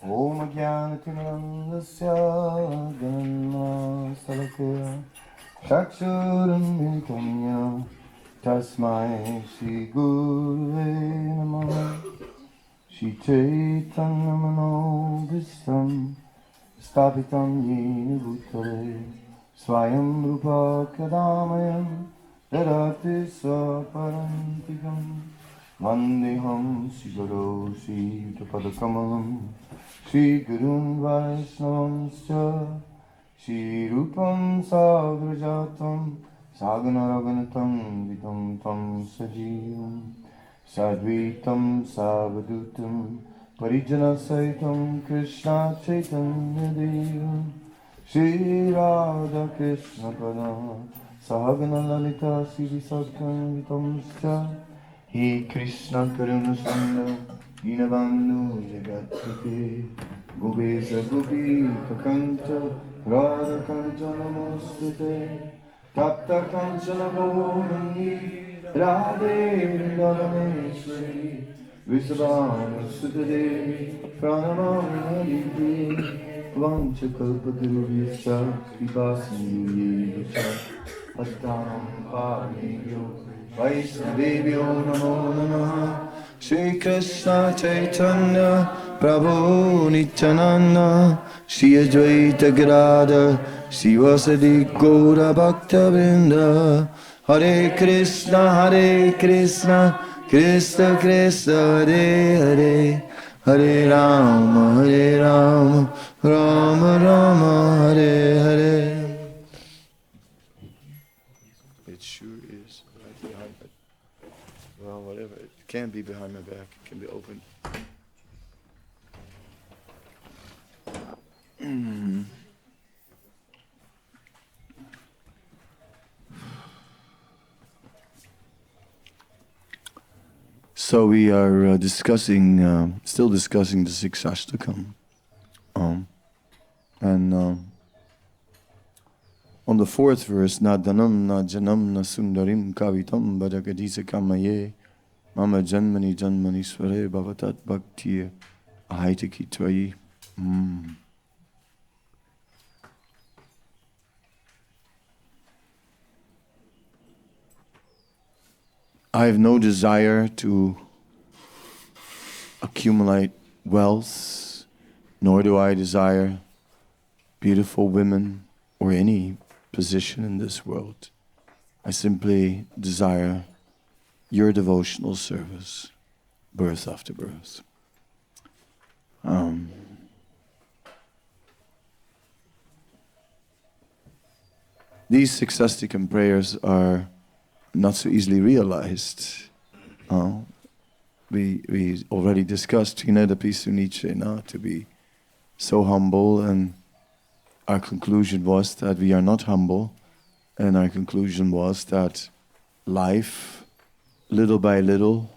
Om Jnana-timirandasya Dhanma Salakaya Chakshuram-militamya Tasmai Shri Gurave Namaha Shri Chaitanya-manovistam Stapitam Yena Bhutale Swayam Rupa Kadamayam Dadati Swaparantikam Vandeham Shri Guru Shri Yuta-padakamalam Shri Gurun Vaishnavanscha Shri Rupam Sagrajatam Saganaraganatam Vidam Tam Sajivam Sadvitam Savadutam Parijana Saitam Krishna Chaitanya Devam Shri Radha Krishna Pada Sahagana Lalita Sri Satkam Vitamscha He Krishna Karuna Sanda Dinabandhu Jagatpate Gopesa Gopi Kakanta Radha Kanchana Mostute Tapta Kanchana Gaurani Radhe Vrindavaneshwari Vrishabhanu Sutade Pranamamadi Vanchakalpatarubhyascha Kripasindhuyevcha Pattanam Pavanebhyo Vaishnavebhyo Namo Namaha Shri Krishna Chaitanya Prabhu Nityananda Shri Advaita Gadadhar Shri Vasadi Gaura Bhakta Vrinda Hare Krishna Krishna Krishna Hare Hare Hare Rama Rama Rama Hare Hare. It sure is right behind it. Well, whatever. It can't be behind my back. It can be open. So we are still discussing the six Ashtakam. And on the fourth verse, na dhanam, na janam, na sundarim, kavitam, badagadisa kamaye, mama janmani janmani sware, bhavatat bhakti ahaitaki tvayi. I have no desire to accumulate wealth, nor do I desire beautiful women or any position in this world. I simply desire your devotional service, birth after birth. These six Astikam prayers are not so easily realized. We already discussed Trinadapi Sunichena to be so humble, and our conclusion was that we are not humble, and our conclusion was that life, little by little,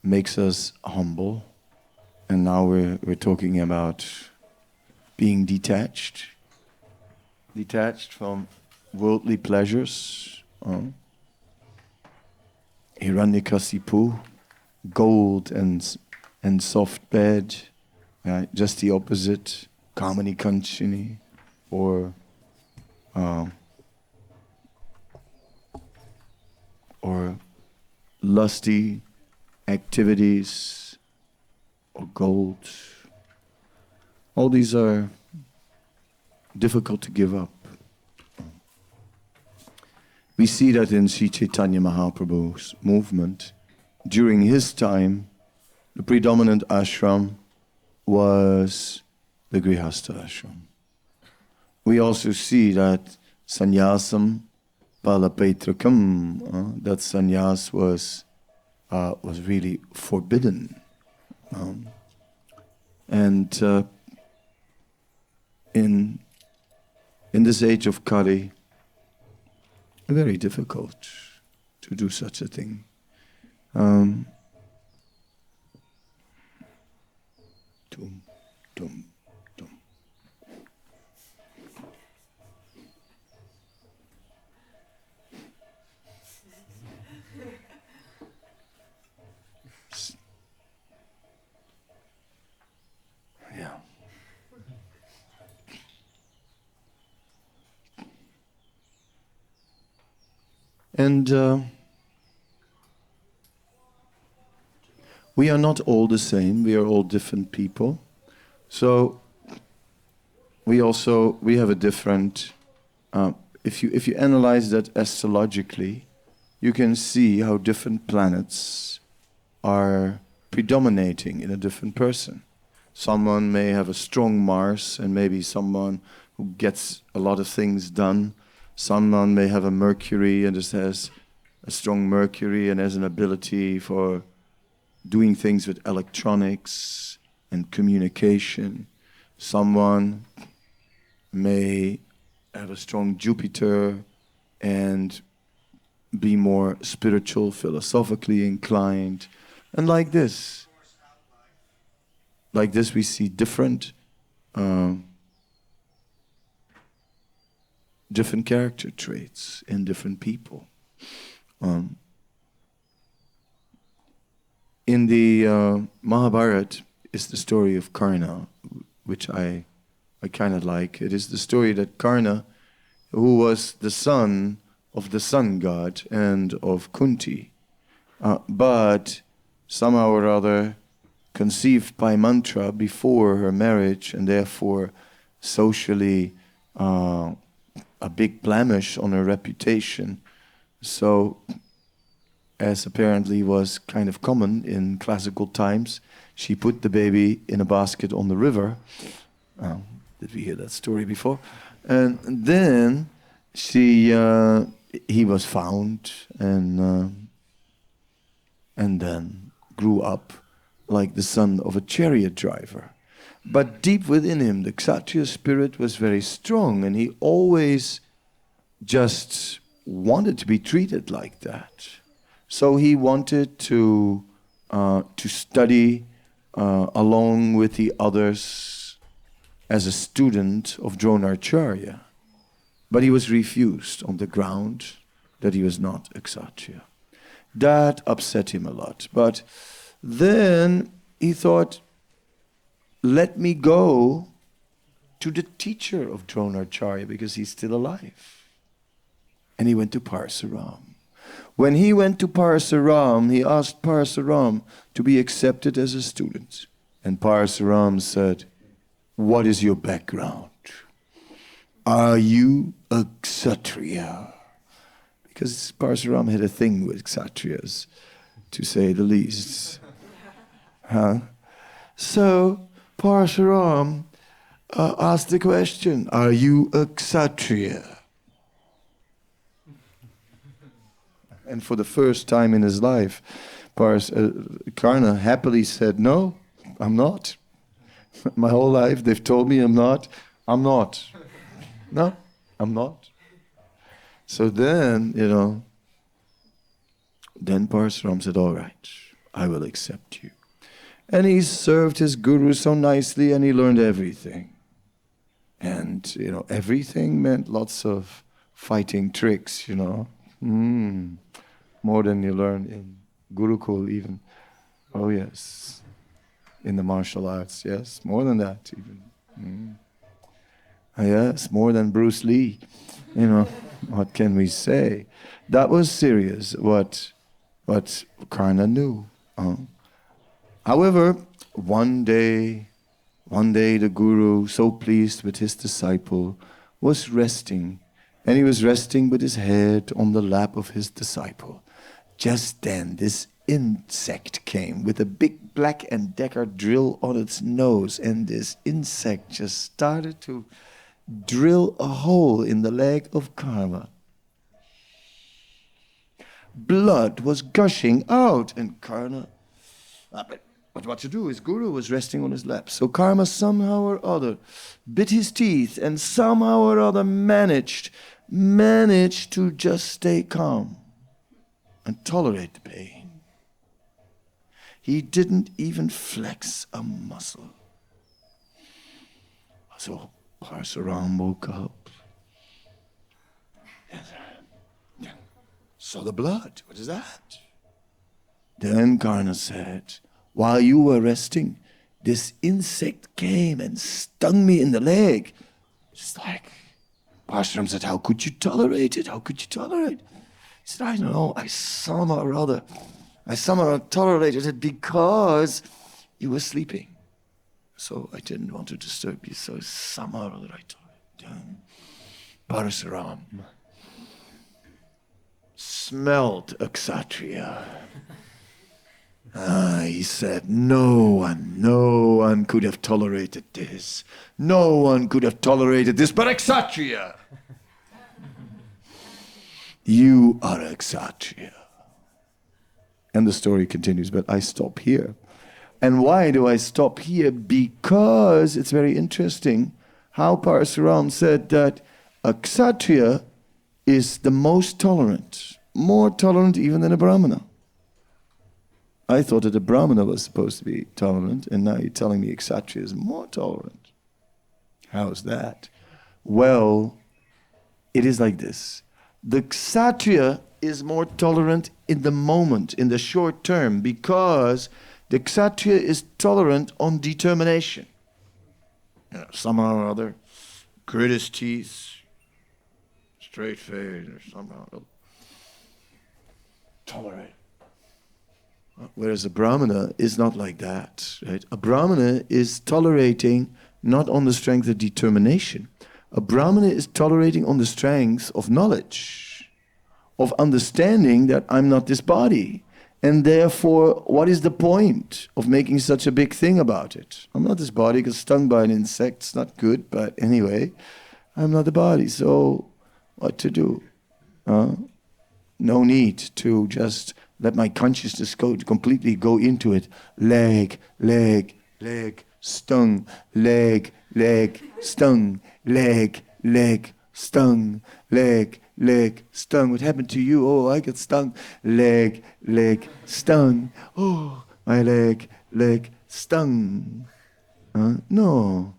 makes us humble, and now we're talking about being detached from worldly pleasures. Hiranyakasipu, gold and soft bed, just the opposite, Kamani Kanchini, or lusty activities, or gold. All these are difficult to give up. We see that in Sri Chaitanya Mahaprabhu's movement. During his time, the predominant ashram was the Grihastha ashram. We also see that sannyasam palapetrakam, that sannyas was really forbidden. And in this age of Kali, very difficult to do such a thing. Tum, tum, tum. Yeah. And we are not all the same. We are all different people. So we have a different. If you analyze that astrologically, you can see how different planets are predominating in a different person. Someone may have a strong Mars and maybe someone who gets a lot of things done. Someone may have a Mercury and just has a strong Mercury and has an ability for doing things with electronics and communication. Someone may have a strong Jupiter and be more spiritual, philosophically inclined. And like this we see different character traits in different people. In the Mahabharata is the story of Karna, which I kind of like. It is the story that Karna, who was the son of the sun god and of Kunti, but somehow or other conceived by mantra before her marriage, and therefore socially a big blemish on her reputation. So, as apparently was kind of common in classical times, she put the baby in a basket on the river. Did we hear that story before? And then he was found and then grew up like the son of a chariot driver. But deep within him, the Kshatriya spirit was very strong, and he always just wanted to be treated like that. So he wanted to study along with the others as a student of Dronacharya. But he was refused on the ground that he was not a Kshatriya. That upset him a lot. But then he thought, let me go to the teacher of Dronacharya because he's still alive. And he went to Parasaram. When he went to Parasaram, he asked Parasaram to be accepted as a student. And Parasaram said, what is your background? Are you a Kshatriya? Because Parasaram had a thing with Kshatriyas, to say the least. So Parasaram asked the question, are you a Kshatriya? And for the first time in his life, Karna happily said, no, I'm not. My whole life they've told me I'm not. I'm not. No, I'm not. So then, then Parasaram said, all right, I will accept you. And he served his guru so nicely and he learned everything. And, everything meant lots of fighting tricks, More than you learn in Gurukul even. Oh yes. In the martial arts, yes. More than that even. Yes, more than Bruce Lee. What can we say? That was serious, what Karna knew. However, one day the Guru, so pleased with his disciple, was resting. And he was resting with his head on the lap of his disciple. Just then, this insect came with a big Black & Decker drill on its nose, and this insect just started to drill a hole in the leg of Karma. Blood was gushing out, and Karna, but what to do? His guru was resting on his lap. So Karma somehow or other bit his teeth and somehow or other managed to just stay calm and tolerate the pain. He didn't even flex a muscle. So Parasaram woke up. Saw the blood. What is that? Then Karna said, while you were resting, this insect came and stung me in the leg. Just like Parasaram said, how could you tolerate it? How could you tolerate it? He said, I don't know, I somehow tolerated it because you were sleeping. So I didn't want to disturb you, so somehow or other I tolerated. Parasuram smelled a Kshatriya. He said, no one could have tolerated this. No one could have tolerated this but a Kshatriya. You are a Kshatriya. And the story continues, but I stop here. And why do I stop here? Because it's very interesting how Parasuram said that a Kshatriya is the most tolerant, more tolerant even than a Brahmana. I thought that a Brahmana was supposed to be tolerant, and now you're telling me a Kshatriya is more tolerant. How's that? Well, it is like this. The Kshatriya is more tolerant in the moment, in the short term, because the Kshatriya is tolerant on determination. Somehow or other, grit his teeth, straight face, or somehow or other. Tolerate. Whereas a Brahmana is not like that, right? A Brahmana is tolerating not on the strength of determination. A Brahmana is tolerating on the strength of knowledge, of understanding that I'm not this body. And therefore, what is the point of making such a big thing about it? I'm not this body because stung by an insect, it's not good, but anyway, I'm not the body, so what to do? No need to just let my consciousness completely go into it. Leg, stung, leg, stung, leg, stung, leg, stung. What happened to you? Oh, I got stung. Leg, stung. Oh, my leg, stung. No,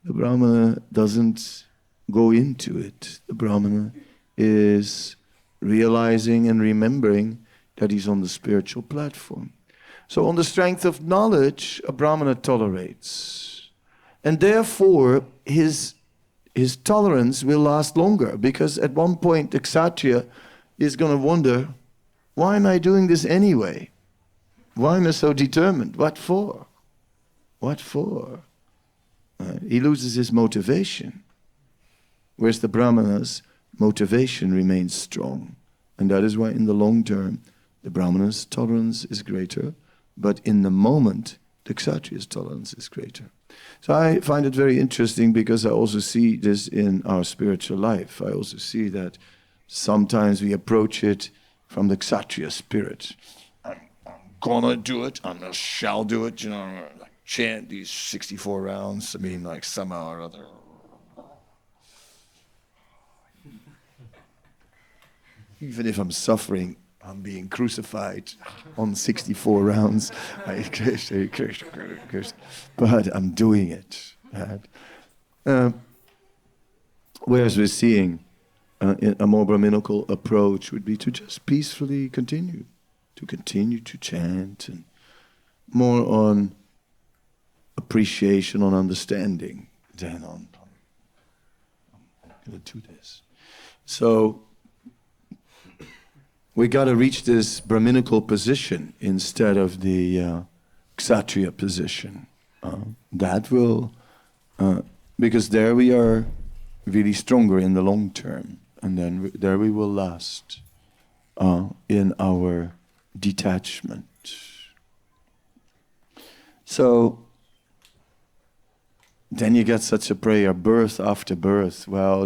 the Brahmana doesn't go into it. The Brahmana is realizing and remembering that he's on the spiritual platform. So on the strength of knowledge, a Brahmana tolerates. And therefore, his tolerance will last longer, because at one point the Kshatriya is going to wonder, why am I doing this anyway? Why am I so determined? What for? What for? He loses his motivation. Whereas the Brahmana's motivation remains strong. And that is why in the long term, the Brahmana's tolerance is greater, but in the moment, the Kshatriya's tolerance is greater. So I find it very interesting, because I also see this in our spiritual life. I also see that sometimes we approach it from the Kshatriya spirit. I'm gonna do it, I shall do it, like chant these 64 rounds, like somehow or other. Even if I'm suffering, I'm being crucified on 64 rounds. But I'm doing it. Right? Whereas we're seeing a more Brahminical approach would be to just peacefully continue to chant, and more on appreciation, on understanding, than on I'm going to do this. So we got to reach this Brahminical position instead of the Kshatriya position. That will, because there we are really stronger in the long term, and then there we will last in our detachment. So then you get such a prayer, birth after birth. Well,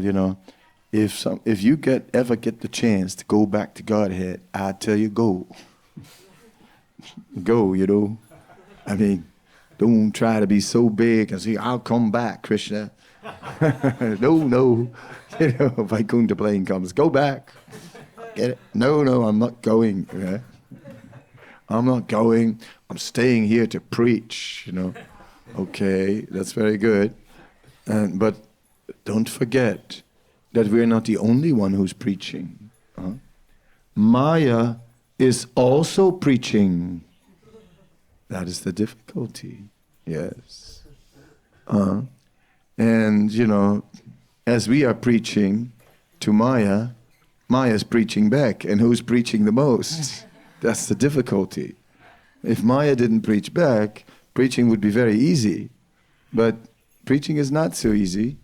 if you ever get the chance to go back to Godhead, I tell you, go. Go, don't try to be so big and say, I'll come back, Krishna. No. Vaikuntha plane comes, go back. Get it? No, I'm not going. Yeah? I'm not going. I'm staying here to preach, Okay, that's very good. But don't forget that we're not the only one who's preaching. Maya is also preaching. That is the difficulty. Yes. And, as we are preaching to Maya, Maya's preaching back, and who's preaching the most? That's the difficulty. If Maya didn't preach back, preaching would be very easy. But preaching is not so easy,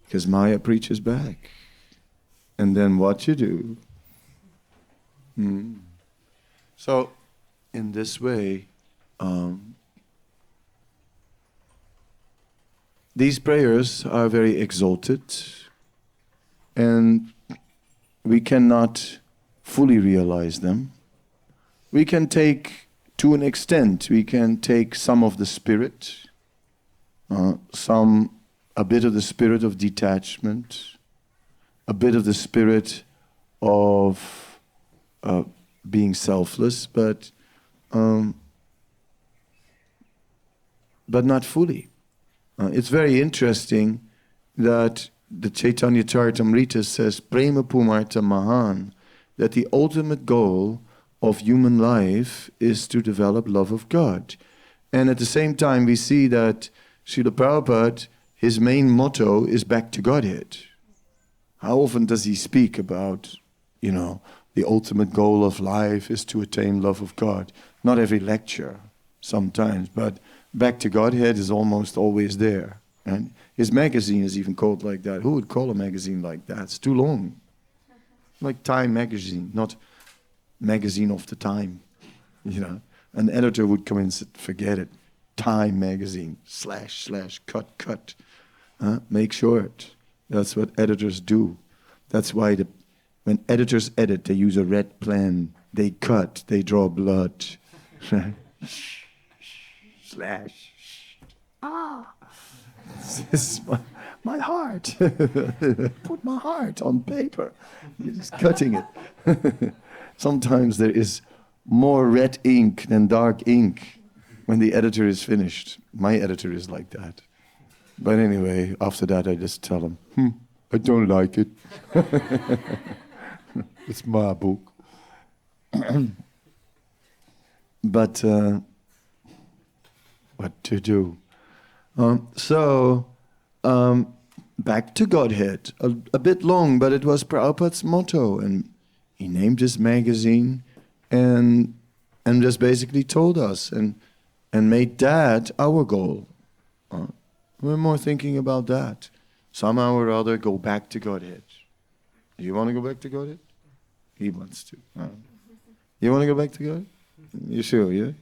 because Maya preaches back. And then what you do? So, in this way, these prayers are very exalted, and we cannot fully realize them. We can take, to an extent, we can take some of the spirit, a bit of the spirit of detachment, a bit of the spirit of being selfless, but not fully. It's very interesting that the Caitanya-charitamrita says, Prema Pumarta Mahan, that the ultimate goal of human life is to develop love of God. And at the same time, we see that Srila Prabhupada, his main motto is back to Godhead. How often does he speak about, the ultimate goal of life is to attain love of God? Not every lecture, sometimes, but back to Godhead is almost always there. And his magazine is even called like that. Who would call a magazine like that? It's too long. Like Time magazine, not magazine of the time. An editor would come in and say, forget it. Time magazine, / cut. Make short. That's what editors do. That's why when editors edit, they use a red pen. They cut, they draw blood. This is my heart. Put my heart on paper. You're just cutting it. Sometimes there is more red ink than dark ink when the editor is finished. My editor is like that. But anyway, after that I just tell him, I don't like it. It's my book. But what to do? Back to Godhead. A bit long, but it was Prabhupada's motto, and he named his magazine and just basically told us and made that our goal. We're more thinking about that. Somehow or other, go back to Godhead. Do you want to go back to Godhead? He wants to. You want to go back to God? You sure, yeah?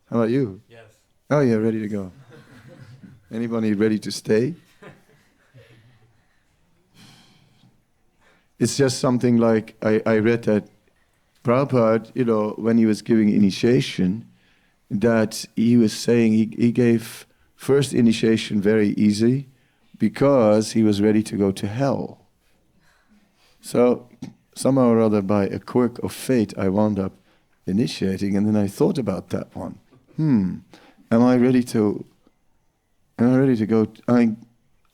How about you? Yes. Oh, yeah, ready to go. Anybody ready to stay? It's just something like, I read that Prabhupada, when he was giving initiation, that he was saying he gave first initiation very easy because he was ready to go to hell. So somehow or other, by a quirk of fate, I wound up initiating, and then I thought about that one. Am I ready to go? I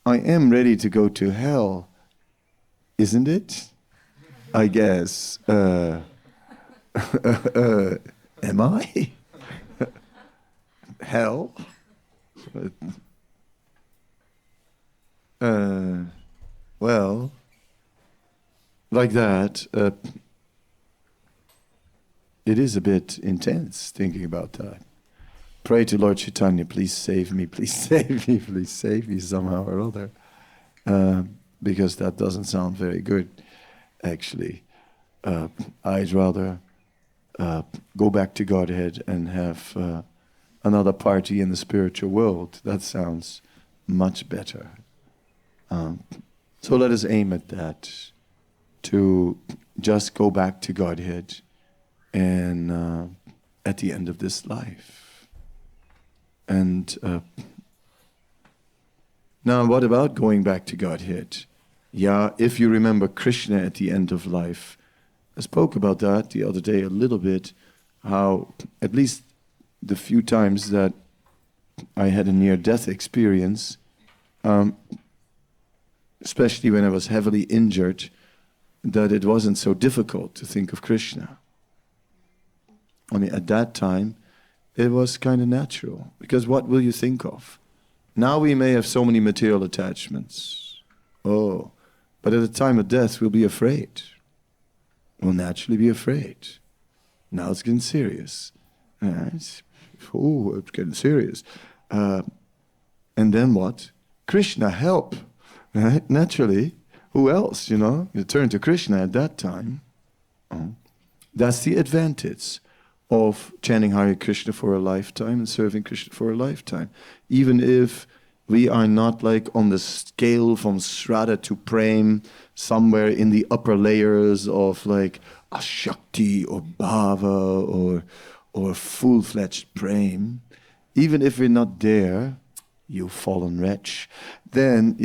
am ready to go to hell, isn't it? I guess. Am I? Hell? Well, like that, it is a bit intense thinking about that. Pray to Lord Chaitanya, please save me, please save me, please save me somehow or other. Because that doesn't sound very good, actually. I'd rather go back to Godhead and have another party in the spiritual world. That sounds much better. So let us aim at that, to just go back to Godhead and at the end of this life. And now what about going back to Godhead? Yeah, if you remember Krishna at the end of life, I spoke about that the other day a little bit, how at least the few times that I had a near-death experience, especially when I was heavily injured, that it wasn't so difficult to think of Krishna. I mean, at that time, it was kind of natural, because what will you think of? Now we may have so many material attachments. But But at the time of death, we'll be afraid. We'll naturally be afraid. Now it's getting serious. It's getting serious. And then what? Krishna, help. Right? Naturally, who else, You turn to Krishna at that time. That's the advantage of chanting Hare Krishna for a lifetime and serving Krishna for a lifetime. Even if we are not like on the scale from Shraddha to Prem, somewhere in the upper layers of like Ashakti or Bhava or full-fledged Prem, even if we're not there, you fallen wretch, then,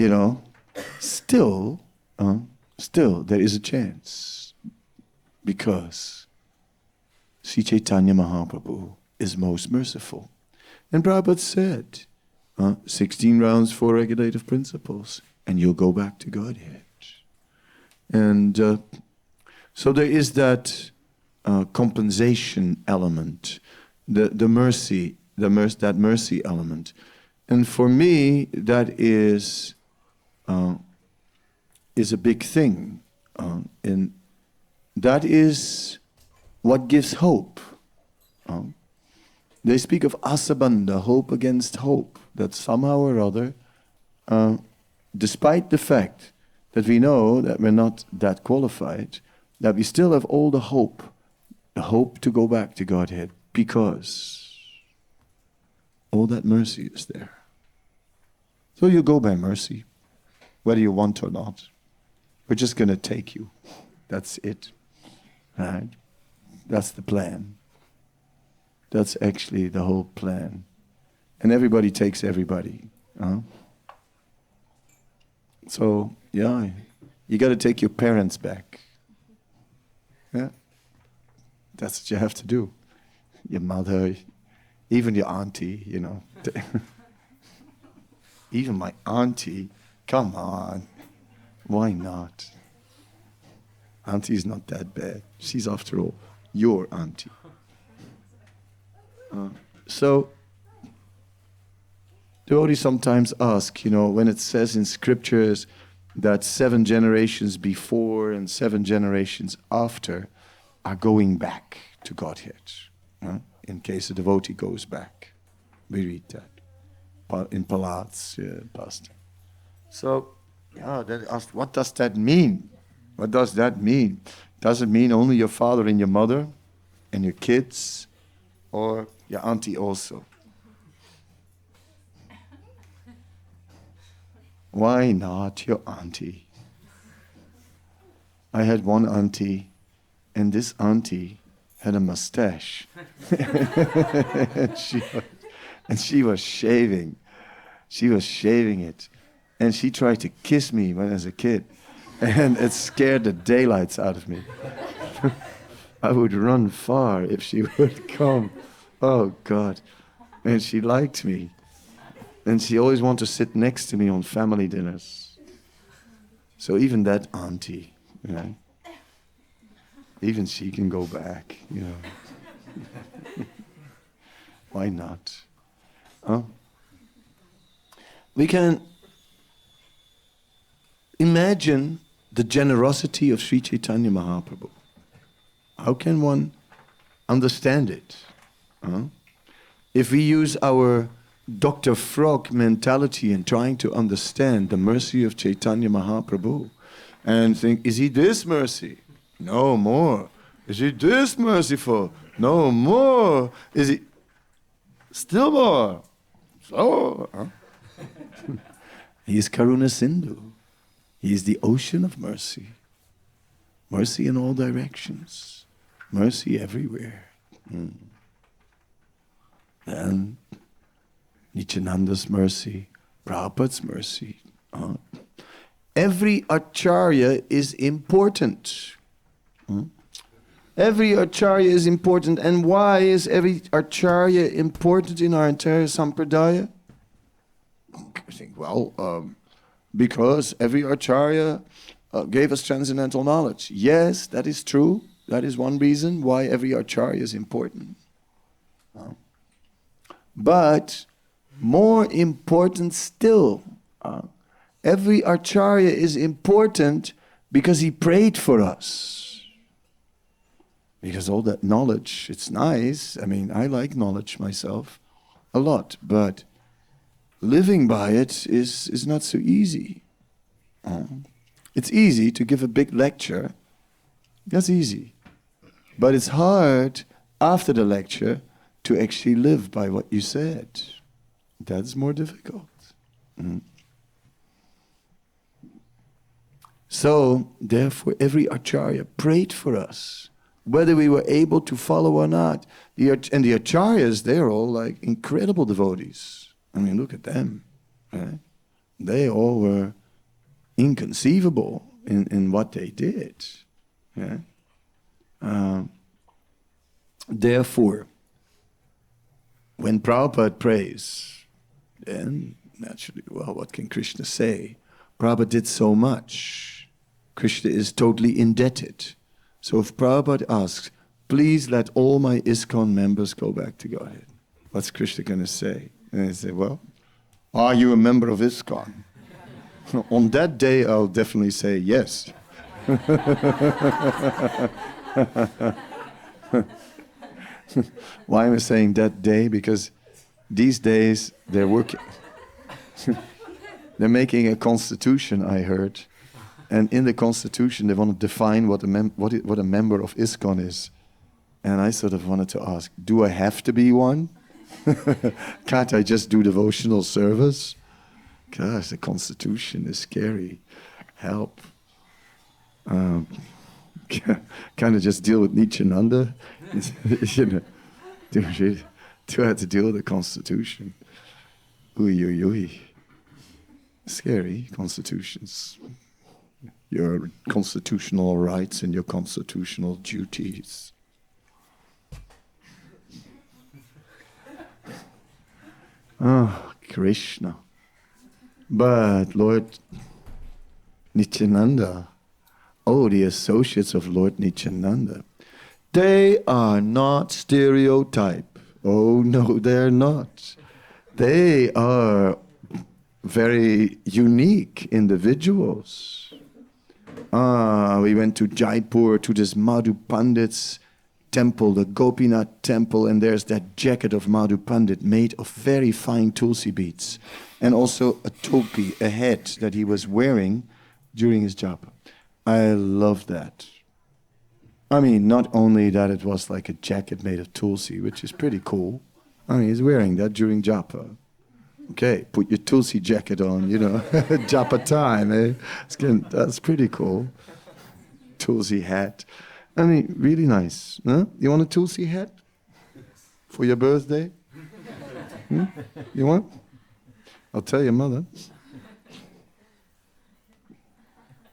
still there is a chance. Because Sri Chaitanya Mahaprabhu is most merciful. And Prabhupada said, 16 rounds, 4 regulative principles, and you'll go back to Godhead. And so there is that compensation element, the mercy, that mercy element. And for me, that is a big thing. And that is what gives hope. They speak of asabandha, hope against hope, that somehow or other, despite the fact that we know that we're not that qualified, that we still have all the hope to go back to Godhead, because all that mercy is there. So you go by mercy, whether you want or not. We're just going to take you. That's it. Right? That's the plan. That's actually the whole plan. And everybody takes everybody. So, yeah, you got to take your parents back. Yeah? That's what you have to do. Your mother, even your auntie, Even my auntie, come on. Why not? Auntie's not that bad. She's, after all, your auntie. So, devotees sometimes ask, when it says in scriptures that 7 generations before and 7 generations after are going back to Godhead. In case a devotee goes back. We read that in Palat's past. So, they asked, what does that mean? What does that mean? Does it mean only your father and your mother and your kids, or your auntie also? Why not your auntie? I had one auntie, and this auntie had a mustache. and she was shaving. She was shaving it. And she tried to kiss me when I was a kid. And it scared the daylights out of me. I would run far if she would come. Oh, God. And she liked me. And she always wanted to sit next to me on family dinners. So even that auntie, even she can go back, Why not? We can imagine the generosity of Sri Chaitanya Mahaprabhu. How can one understand it? If we use our Dr. Frog mentality in trying to understand the mercy of Chaitanya Mahaprabhu and think, is he this mercy? No more. Is he this merciful? No more. Is he still more? So, he is Karuna Sindhu. He is the ocean of mercy. Mercy in all directions. Mercy everywhere. And Nityananda's mercy, Prabhupada's mercy. Every acharya is important. Every acharya is important. And why is every acharya important in our entire sampradaya? I think, because every acharya gave us transcendental knowledge. Yes, that is true. That is one reason why every acharya is important. But more important still every acharya is important because he prayed for us. Because all that knowledge, it's nice. I mean, I like knowledge myself a lot, but living by it is not so easy. It's easy to give a big lecture. That's easy. But it's hard after the lecture to actually live by what you said. That's more difficult. So, therefore, every acharya prayed for us, whether we were able to follow or not. And the acharyas, they're all like incredible devotees. I mean, look at them. Right? They all were inconceivable in what they did. Yeah? Therefore, when Prabhupada prays, then naturally, well, what can Krishna say? Prabhupada did so much. Krishna is totally indebted. So if Prabhupada asks, please let all my ISKCON members go back to Godhead, what's Krishna going to say? And they say, well, are you a member of ISKCON? On that day, I'll definitely say yes. Why am I saying that day? Because these days they're working. They're making a constitution, I heard, and in the constitution they want to define what a member of ISKCON is. And I sort of wanted to ask, do I have to be one? Can't I just do devotional service? Gosh, the constitution is scary. Help. Kind of just deal with Nityananda. You know, do I have to deal with the constitution? Uy. Scary constitutions. Your constitutional rights and your constitutional duties. Oh, Krishna. But Lord Nityananda, the associates of Lord Nityananda, they are not stereotype. Oh no, they're not. They are very unique individuals. We went to Jaipur, to this Madhu Pandit's temple, the Gopinath temple, and there's that jacket of Madhu Pandit made of very fine tulsi beads, and also a topi, a hat that he was wearing during his japa. I love that. I mean, not only that it was like a jacket made of tulsi, which is pretty cool. I mean, he's wearing that during japa. Okay, put your tulsi jacket on, japa time, eh? That's pretty cool. Tulsi hat. I mean, really nice. Huh? You want a tulsi hat? For your birthday? You want? I'll tell your mother.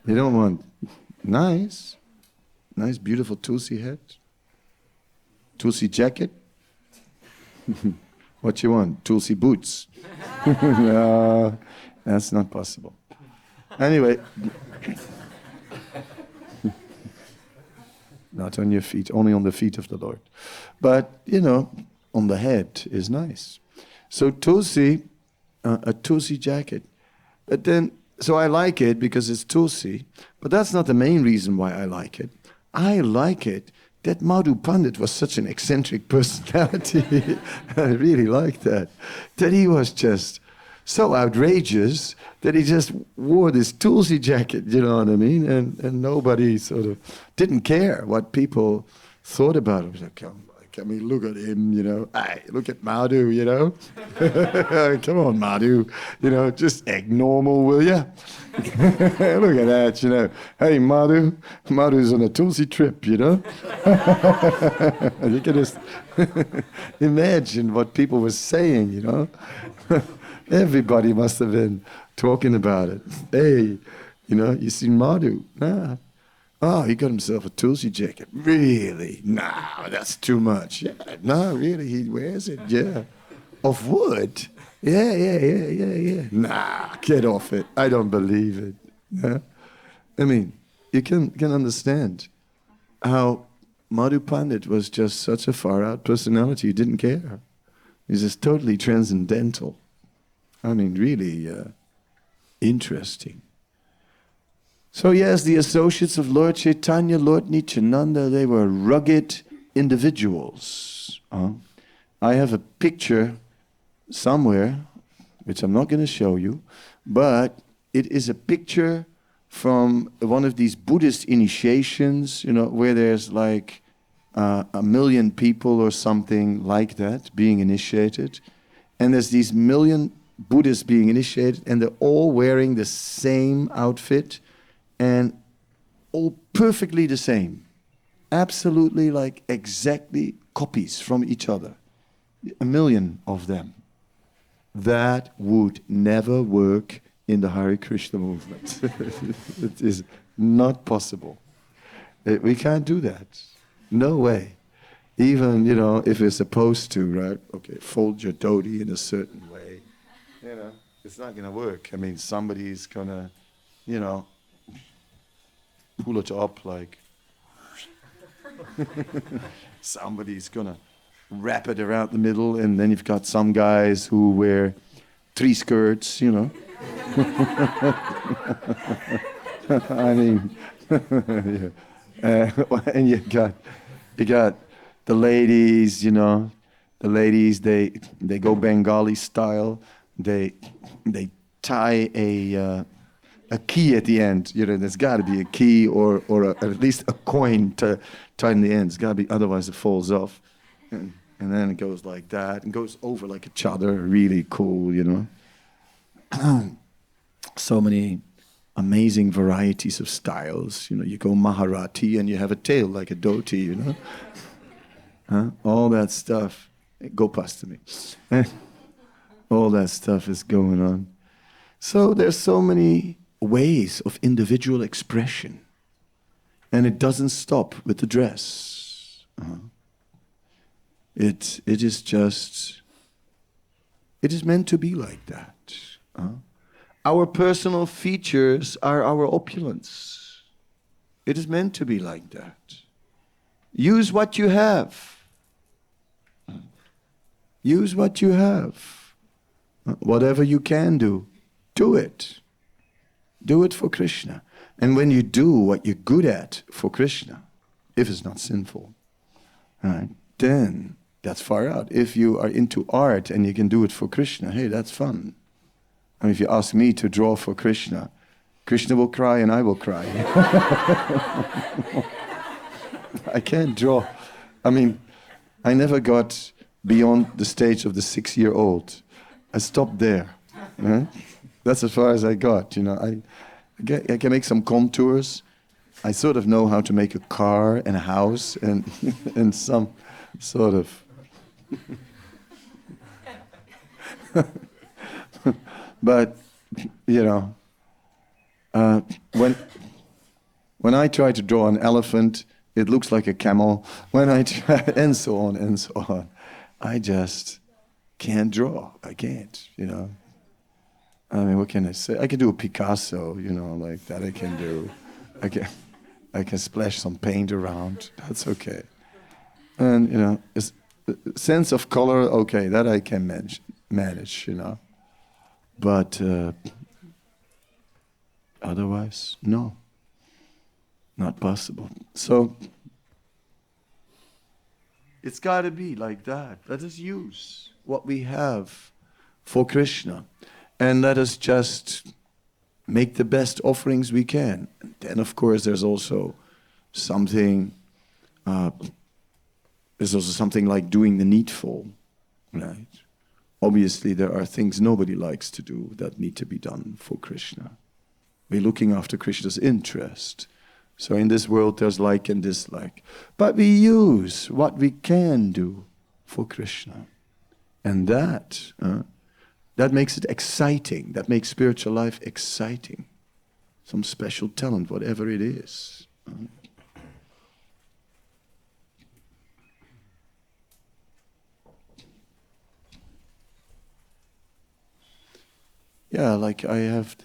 You don't want nice, beautiful tulsi hat? Tulsi jacket? What you want? Tulsi boots? No, that's not possible. Anyway, not on your feet, only on the feet of the Lord. But, on the head is nice. So tulsi, a tulsi jacket. But then, so I like it because it's tulsi, but that's not the main reason why I like it. I like it that Madhu Pandit was such an eccentric personality. I really like that. That he was just so outrageous that he just wore this tulsi jacket, you know what I mean? And nobody sort of didn't care what people thought about him. Like, I mean, look at him, Hey, look at Madhu, Come on, Madhu, just act normal, will ya? Look at that, Hey, Madhu's on a Tulsi trip, You can just imagine what people were saying, Everybody must have been talking about it. Hey, you seen Madhu? Nah. Oh, he got himself a Tulsi jacket. Really? Nah, that's too much. Yeah, no, really, he wears it, yeah. Of wood? Yeah. Nah, get off it. I don't believe it. Yeah? I mean, you can understand how Madhu Pandit was just such a far-out personality. He didn't care. He's just totally transcendental. I mean, really, Interesting. So yes, the associates of Lord Chaitanya, Lord Nityananda, they were rugged individuals. I have a picture somewhere, which I'm not going to show you, but it is a picture from one of these Buddhist initiations, where there's like 1,000,000 people or something like that being initiated. And there's these 1,000,000 Buddhists being initiated, and they're all wearing the same outfit and all perfectly the same. Absolutely like exactly copies from each other. 1,000,000 of them. That would never work in the Hare Krishna movement. It is not possible. We can't do that. No way. Even, if we're supposed to, right? Okay, fold your dhoti in a certain way. It's not going to work. I mean, somebody's going to, pull it up like... Somebody's going to wrap it around the middle, and then you've got some guys who wear 3 skirts, I mean, yeah. And you got the ladies, the ladies, they go Bengali style. They tie a key at the end. There's got to be a key or at least a coin tied in the end. It's got to be, otherwise it falls off. And then it goes like that and goes over like a chadar. Really cool, So many amazing varieties of styles. You go Maharati and you have a tail like a dhoti, All that stuff. Go past me. All that stuff is going on. So there's so many ways of individual expression. And it doesn't stop with the dress. It is meant to be like that. Our personal features are our opulence. It is meant to be like that. Use what you have. Use what you have. Whatever you can do, do it. Do it for Krishna. And when you do what you're good at for Krishna, if it's not sinful, right, then that's far out. If you are into art and you can do it for Krishna, hey, that's fun. I mean, if you ask me to draw for Krishna, Krishna will cry and I will cry. I can't draw. I mean, I never got beyond the stage of the 6-year-old. I stopped there. Right? That's as far as I got. I can make some contours. I sort of know how to make a car and a house and some sort of... But, when I try to draw an elephant, it looks like a camel. When I try, and so on and so on, I just can't draw. I can't, I mean, what can I say? I can do a Picasso, like that I can do. I can splash some paint around. That's okay. And, sense of color, okay, that I can manage, But otherwise, no. Not possible. So, it's got to be like that. Let us use what we have for Krishna. And let us just make the best offerings we can. And then, of course, there's also something like doing the needful, right? Obviously, there are things nobody likes to do that need to be done for Krishna. We're looking after Krishna's interest. So in this world, there's like and dislike. But we use what we can do for Krishna. And that makes it exciting. That makes spiritual life exciting. Some special talent, whatever it is. Yeah, like I have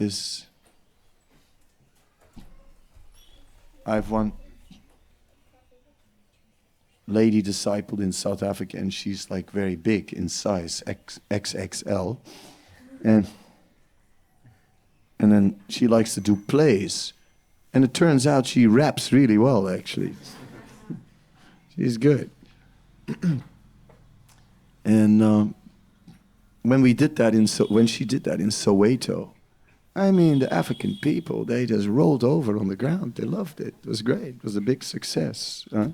one lady disciple in South Africa, and she's like very big in size, XXL. And And then she likes to do plays. And it turns out she raps really well, actually. She's good. And when she did that in Soweto, I mean, the African people, they just rolled over on the ground. They loved it. It was great. It was a big success. That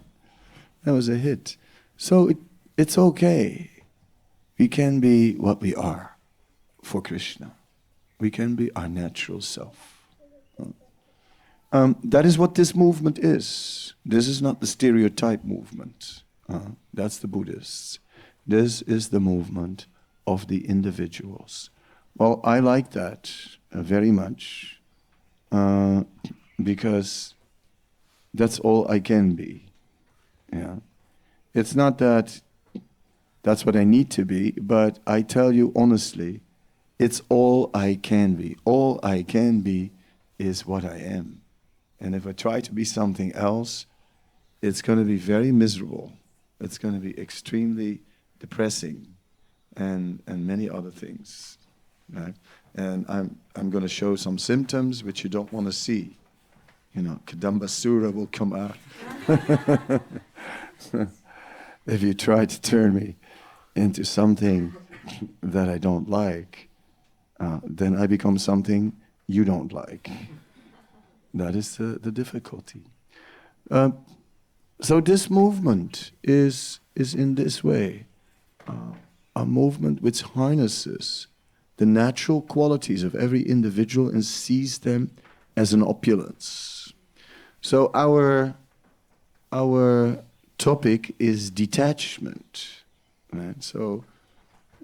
was a hit. So it's okay. We can be what we are for Krishna. We can be our natural self. That is what this movement is. This is not the stereotype movement. That's the Buddhists. This is the movement of the individuals. Well, I like that very much because that's all I can be. Yeah, it's not that that's what I need to be, but I tell you honestly, it's all I can be. All I can be is what I am. And if I try to be something else, it's going to be very miserable. It's going to be extremely depressing and many other things. Right? And I'm going to show some symptoms which you don't want to see. You know, Kadamba Sura will come out. If you try to turn me into something that I don't like, then I become something you don't like. That is the difficulty. So this movement is in this way, a movement which harnesses the natural qualities of every individual and sees them as an opulence. So our topic is detachment. Right? So,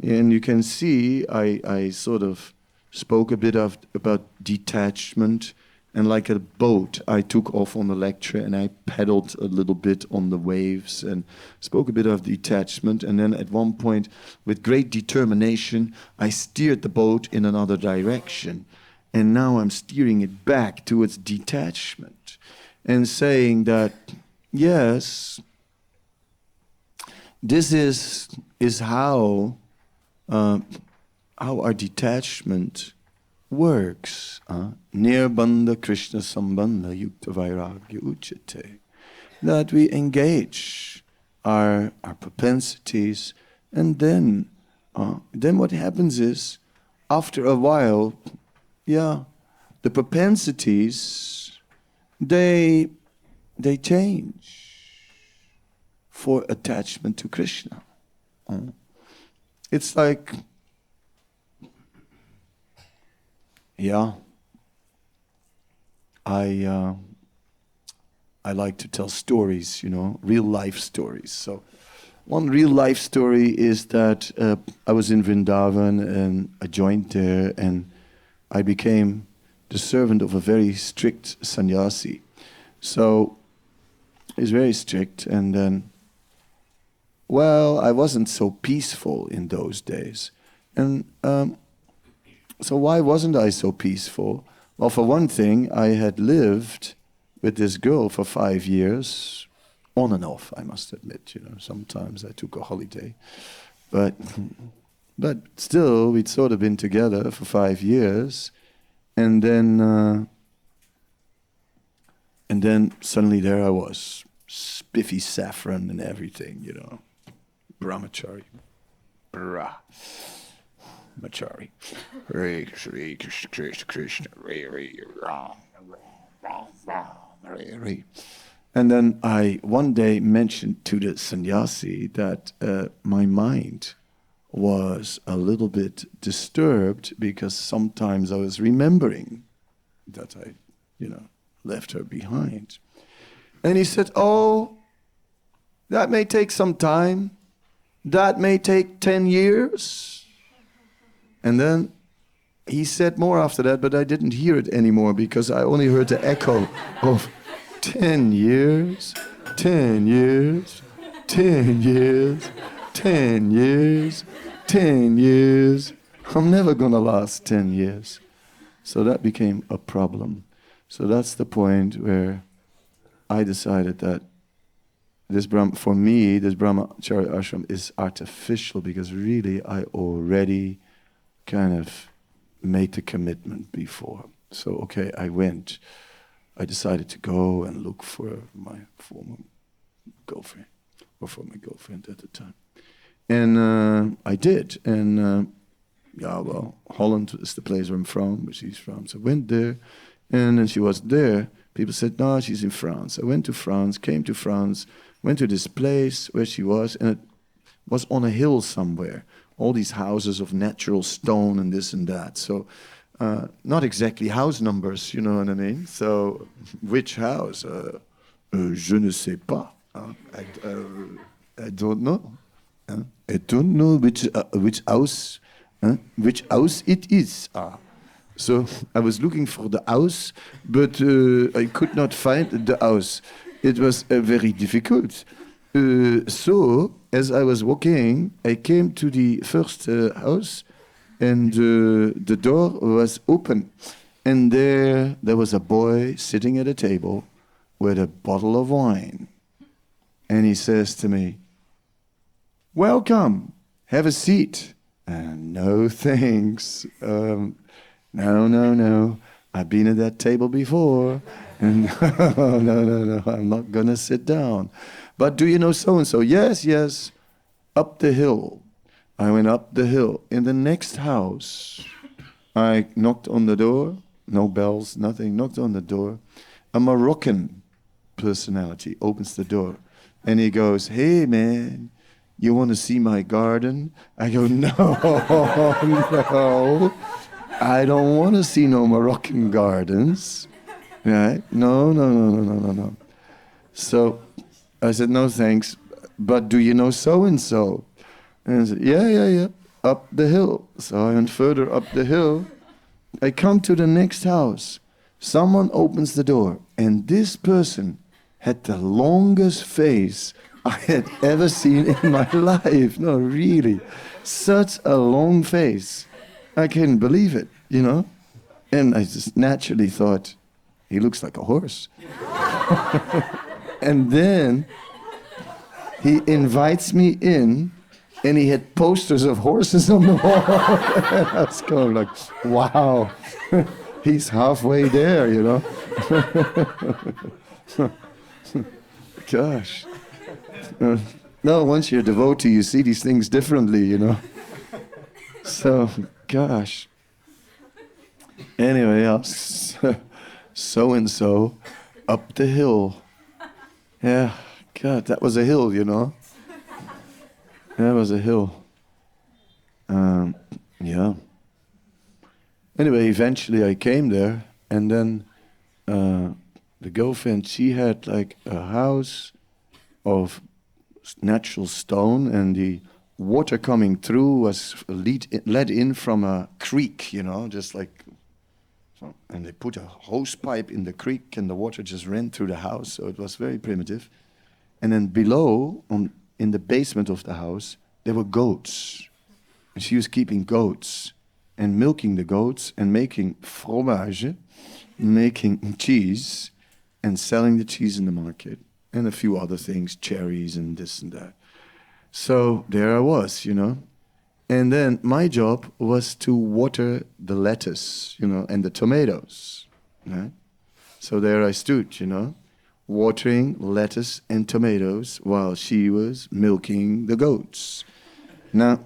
and you can see I sort of spoke a bit about detachment. And like a boat, I took off on the lecture and I paddled a little bit on the waves and spoke a bit of detachment. And then at one point, with great determination, I steered the boat in another direction. And now I'm steering it back towards detachment and saying that, yes, this is how our detachment works. Nirbandha Krishna Sambandha Yukta Vairagya Uchate. That we engage our propensities, and then what happens is, after a while, the propensities they change for attachment to Krishna. It's like, I like to tell stories, real life stories. So one real life story is that I was in Vrindavan and I joined there and I became the servant of a very strict sannyasi. So he's very strict, and then, I wasn't so peaceful in those days. And so why wasn't I so peaceful? Well, for one thing, I had lived with this girl for 5 years, on and off, I must admit. Sometimes I took a holiday. But still, we'd sort of been together for 5 years. And then suddenly there I was, spiffy saffron and everything, brahmachari. Machari. Hare Krishna, Krishna Krishna, Hare Hare. And then I one day mentioned to the sannyasi that my mind was a little bit disturbed because sometimes I was remembering that I, left her behind. And he said, "Oh, that may take some time. That may take 10 years. And then he said more after that, but I didn't hear it anymore because I only heard the echo of 10 years, 10 years, 10 years, 10 years, 10 years. I'm never going to last 10 years. So that became a problem. So that's the point where I decided that for me, this brahmachari ashram is artificial because really I already kind of made the commitment before. So, okay, I went. I decided to go and look for my former girlfriend, or for my girlfriend at the time. And I did. And Holland is the place where I'm from, where she's from. So I went there, and then she was there. People said, no, she's in France. I went to France, came to France, went to this place where she was, and it was on a hill somewhere. All these houses of natural stone and this and that. So not exactly house numbers, you know what I mean? So which house? Je ne sais pas. I don't know. I don't know which house it is. So I was looking for the house, but I could not find the house. It was very difficult. So as I was walking, I came to the first house, and the door was open. And there was a boy sitting at a table with a bottle of wine. And he says to me, "Welcome, have a seat." No, thanks. No. I've been at that table before. And no, I'm not going to sit down. But do you know so-and-so? Yes, up the hill. I went up the hill. In the next house, I knocked on the door. No bells, nothing. Knocked on the door. A Moroccan personality opens the door. And he goes, "Hey, man, you want to see my garden?" I go, no. I don't want to see no Moroccan gardens. Right? No. So I said, "No, thanks. But do you know so-and-so?" And I said, yeah. Up the hill. So I went further up the hill. I come to the next house. Someone opens the door. And this person had the longest face I had ever seen in my life. No, really. Such a long face. I couldn't believe it, you know? And I just naturally thought, he looks like a horse. And then he invites me in, and he had posters of horses on the wall. I was going like, wow, he's halfway there, you know? Gosh. No, once you're a devotee, you see these things differently, you know? So, gosh. Anyway, so-and-so up the hill. Yeah, God, that was a hill, you know? That was a hill. Yeah. Anyway, eventually I came there, and then the girlfriend, she had like a house of natural stone, and the water coming through was led in from a creek, you know, just like, and they put a hose pipe in the creek, and the water just ran through the house, so it was very primitive. And then below, in the basement of the house, there were goats. And she was keeping goats and milking the goats and making fromage, making cheese, and selling the cheese in the market. And a few other things, cherries and this and that. So there I was, you know. And then my job was to water the lettuce, you know, and the tomatoes. Right? So there I stood, you know, watering lettuce and tomatoes while she was milking the goats. Now,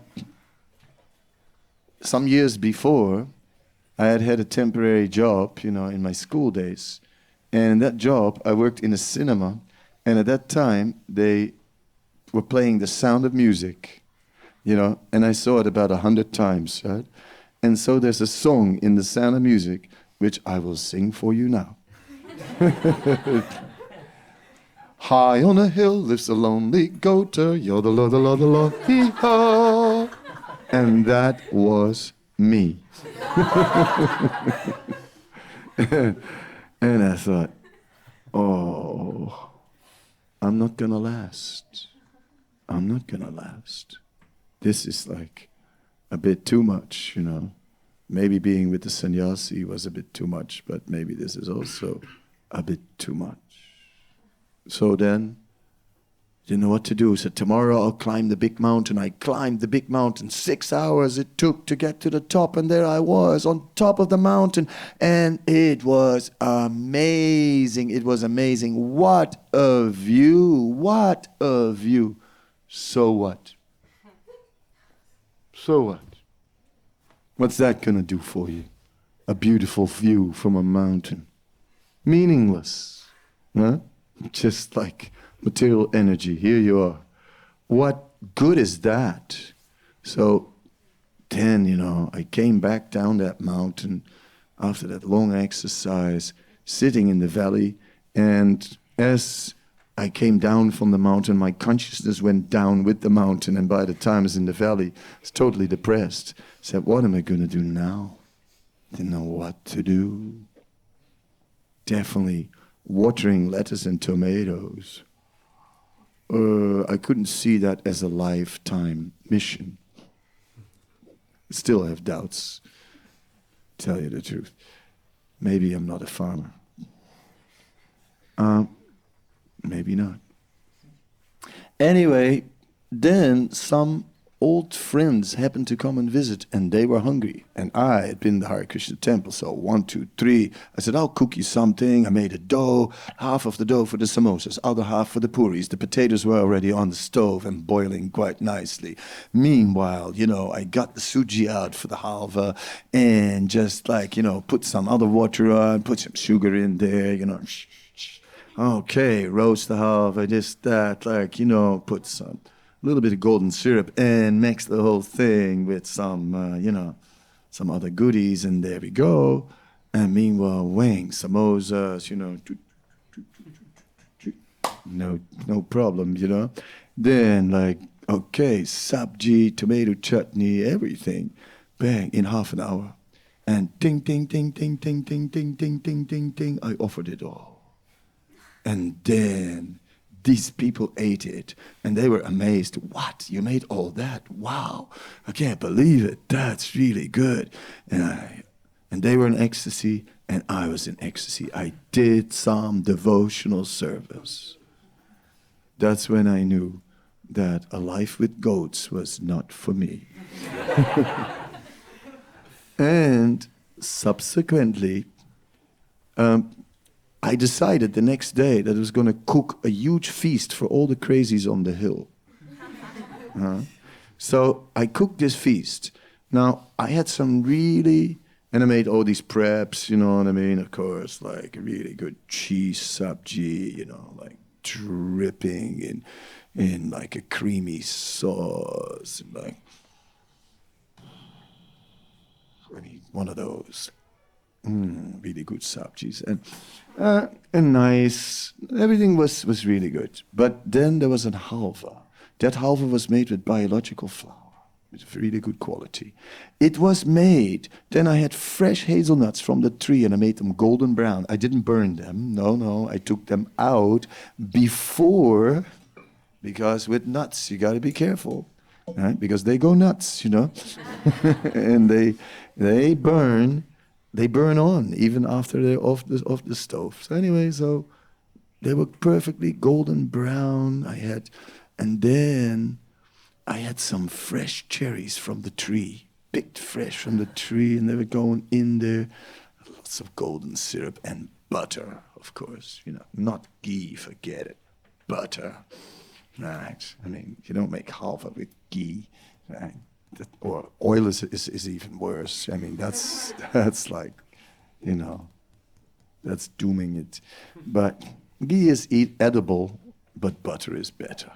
some years before, I had a temporary job, you know, in my school days. And in that job, I worked in a cinema. And at that time, they were playing The Sound of Music, you know, and I saw it about 100 times, right? And so there's a song in The Sound of Music, which I will sing for you now. High on a hill lives a lonely goater, yodel, hee-haw. And that was me. And I thought, oh, I'm not gonna last. I'm not gonna last. This is like a bit too much, you know. Maybe being with the sannyasi was a bit too much, but maybe this is also a bit too much. So then Didn't know what to do. Said, tomorrow I'll climb the big mountain. I climbed the big mountain. 6 hours it took to get to the top. And there I was on top of the mountain. And it was amazing. It was amazing. What a view. What a view. So what? So what? What's that going to do for you? A beautiful view from a mountain. Meaningless. Huh? Just like material energy. Here you are. What good is that? So then, I came back down that mountain after that long exercise, sitting in the valley, and as I came down from the mountain, my consciousness went down with the mountain, and by the time I was in the valley, I was totally depressed. I said, what am I going to do now? Didn't know what to do. Definitely watering lettuce and tomatoes. I couldn't see that as a lifetime mission. Still have doubts, tell you the truth. Maybe I'm not a farmer. Maybe not. Anyway, then some old friends happened to come and visit, and they were hungry. And I had been in the Hare Krishna temple, so 1, 2, 3. I said, I'll cook you something. I made a dough, half of the dough for the samosas, other half for the puris. The potatoes were already on the stove and boiling quite nicely. Meanwhile, I got the suji out for the halva and just put some other water on, put some sugar in there, Okay, roast the halva, this, that, put some little bit of golden syrup and mix the whole thing with some, some other goodies, and there we go. And meanwhile, wings, samosas, no problem, Then, okay, sabji, tomato chutney, everything, bang, in half an hour. And ding, ding, ding, ding, ding, ding, ding, ding, ding, ding, ding, I offered it all. And then these people ate it, and they were amazed. What? You made all that? Wow. I can't believe it. That's really good. And they were in ecstasy, and I was in ecstasy. I did some devotional service. That's when I knew that a life with goats was not for me. And subsequently, I decided the next day that I was going to cook a huge feast for all the crazies on the hill. So I cooked this feast. Now, I had some and I made all these preps, you know what I mean? Of course, like a really good cheese sabji, dripping in like a creamy sauce, one of those. Really good sabjis and nice. Everything was really good. But then there was a halva. That halva was made with biological flour. It's really good quality. It was made. Then I had fresh hazelnuts from the tree, and I made them golden brown. I didn't burn them. No, I took them out before, because with nuts you got to be careful, right? Because they go nuts, and they burn. They burn on even after they're off the stove. So anyway, so they were perfectly golden brown. And then I had some fresh cherries from the tree, picked fresh from the tree, and they were going in there. Lots of golden syrup and butter, of course. Not ghee, forget it. Butter, right? I mean, you don't make halva with ghee, right? Or oil is even worse. I mean, that's like, that's dooming it. But ghee is edible, but butter is better.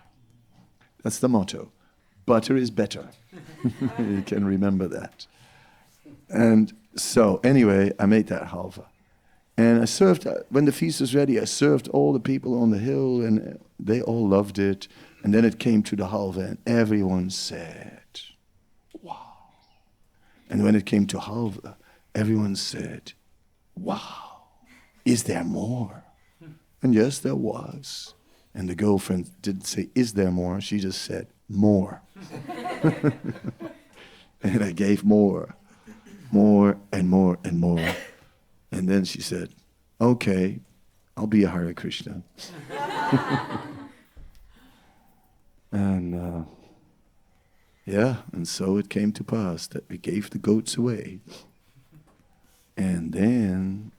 That's the motto. Butter is better. You can remember that. And so, anyway, I made that halva. And I served, when the feast was ready, I served all the people on the hill, and they all loved it. And then it came to the halva, and everyone said, wow. And when it came to halva, everyone said, wow, is there more? And yes, there was. And the girlfriend didn't say, is there more? She just said, more. And I gave more and more and more. And then she said, okay, I'll be a Hare Krishna. And yeah, and so it came to pass that we gave the goats away. And then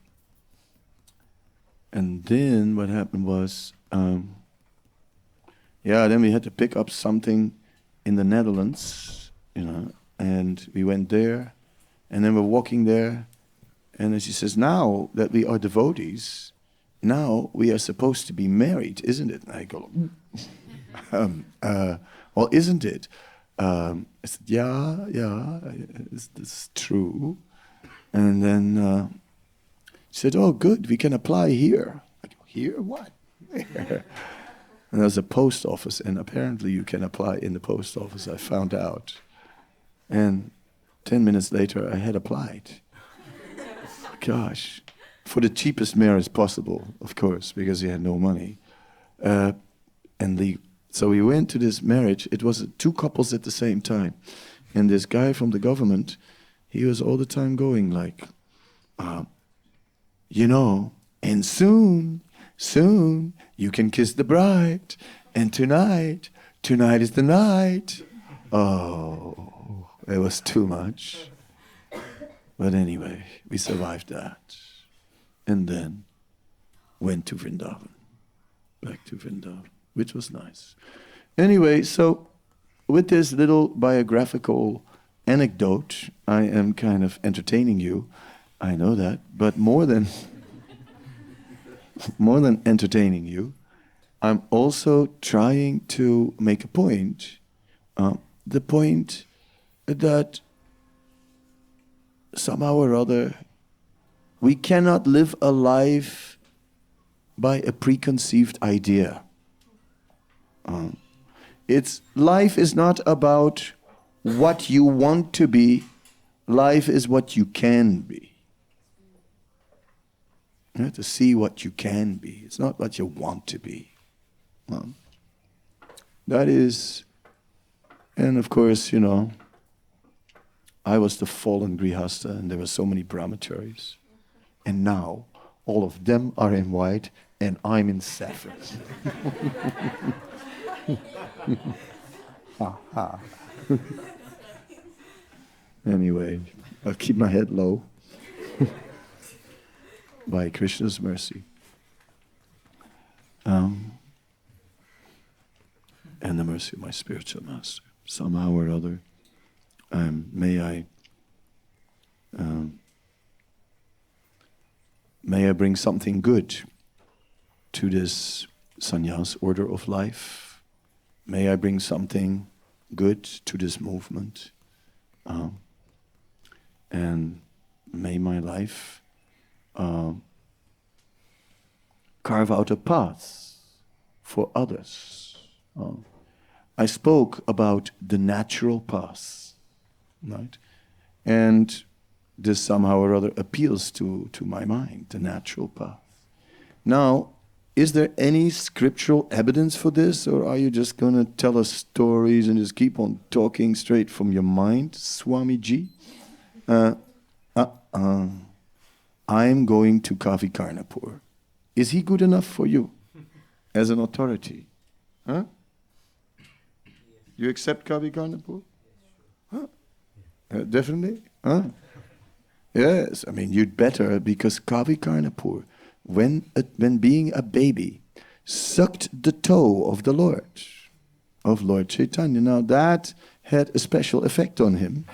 what happened was, then we had to pick up something in the Netherlands, and we went there, and then we're walking there, and then she says, now that we are devotees, now we are supposed to be married, isn't it? And I go, well, isn't it? I said, yeah, it's true. And then she said, oh, good, we can apply here. I go, here? What? Where? And there's a post office, and apparently you can apply in the post office, I found out. And 10 minutes later, I had applied. Gosh, for the cheapest marriage possible, of course, because he had no money. So we went to this marriage. It was two couples at the same time. And this guy from the government, he was all the time going like, and soon you can kiss the bride. And tonight is the night. Oh, it was too much. But anyway, we survived that. And then went to Vrindavan. Back to Vrindavan, which was nice. Anyway, so with this little biographical anecdote, I am kind of entertaining you. I know that. But more than entertaining you, I'm also trying to make a point. The point that somehow or other, we cannot live a life by a preconceived idea. Life is not about what you want to be. Life is what you can be. You have to see what you can be. It's not what you want to be. That is, and of course, I was the fallen Grihastha, and there were so many brahmacharis. And now, all of them are in white, and I'm in saffron. Anyway, I'll keep my head low. By Krishna's mercy. And the mercy of my spiritual master. Somehow or other, may I bring something good to this sannyas order of life. May I bring something good to this movement. And may my life carve out a path for others. I spoke about the natural path, right? And this somehow or other appeals to my mind, the natural path. Now, is there any scriptural evidence for this, or are you just going to tell us stories and just keep on talking straight from your mind, Swamiji? I'm going to Kavikarnapur. Is he good enough for you as an authority? Huh? You accept Kavikarnapur? Huh? Definitely? Huh? Yes, I mean, you'd better, because Kavikarnapur, when being a baby, sucked the toe of the Lord, of Lord Chaitanya. Now that had a special effect on him.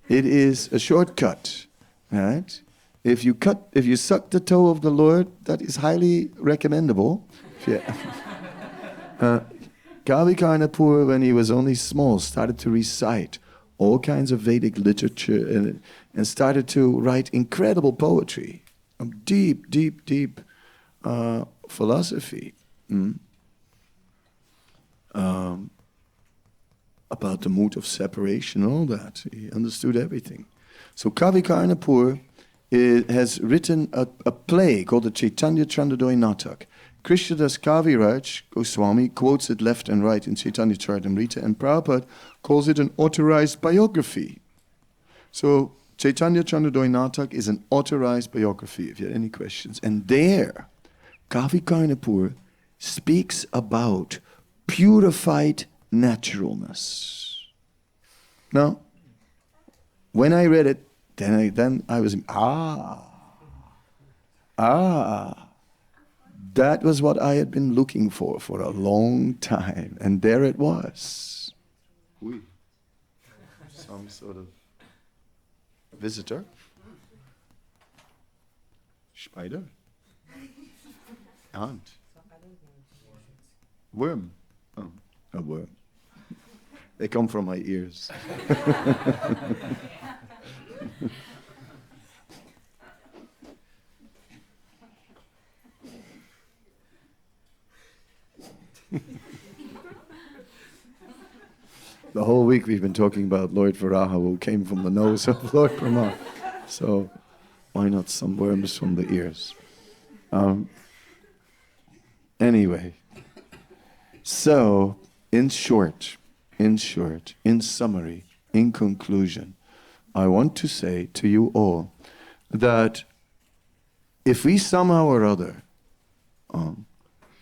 It is a shortcut, right? If you suck the toe of the Lord, that is highly recommendable. Kavikarnapur, when he was only small, started to recite all kinds of Vedic literature and started to write incredible poetry, deep philosophy about the mood of separation and all that. He understood everything. So Kavikarnapur has written a play called the Caitanya-charitamrita. Krishnadas Kaviraj Goswami quotes it left and right in Caitanya-charitamrita, and Prabhupada calls it an authorized biography. So Caitanya-charitamrita is an authorized biography, if you have any questions. And there, Kavikarnapur speaks about purified naturalness. Now, when I read it, then I was, that was what I had been looking for a long time. And there it was. Some sort of visitor. Spider. Ant. Worm. Oh, a worm. They come from my ears. The whole week we've been talking about Lord Varaha, who came from the nose of Lord Brahma. So why not some worms from the ears? Anyway, so in short, in summary, in conclusion, I want to say to you all that if we somehow or other,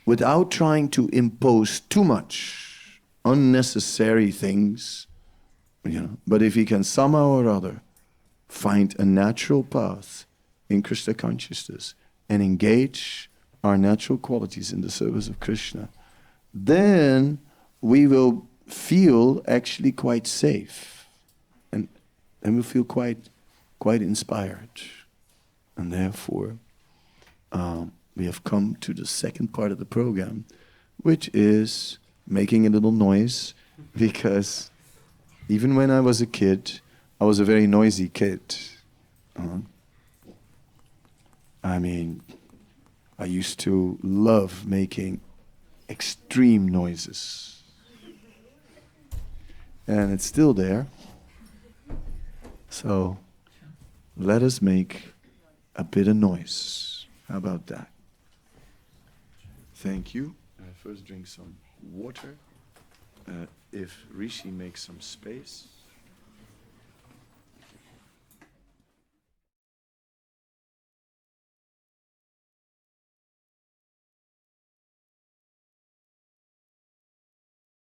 without trying to impose too much unnecessary things, but if we can somehow or other find a natural path in Krishna consciousness and engage our natural qualities in the service of Krishna, then we will feel actually quite safe, and we'll feel quite inspired. And therefore, we have come to the second part of the program, which is making a little noise, because even when I was a kid, I was a very noisy kid. I mean, I used to love making extreme noises. And it's still there. So let us make a bit of noise. How about that? Thank you. First drink some water. If Rishi makes some space.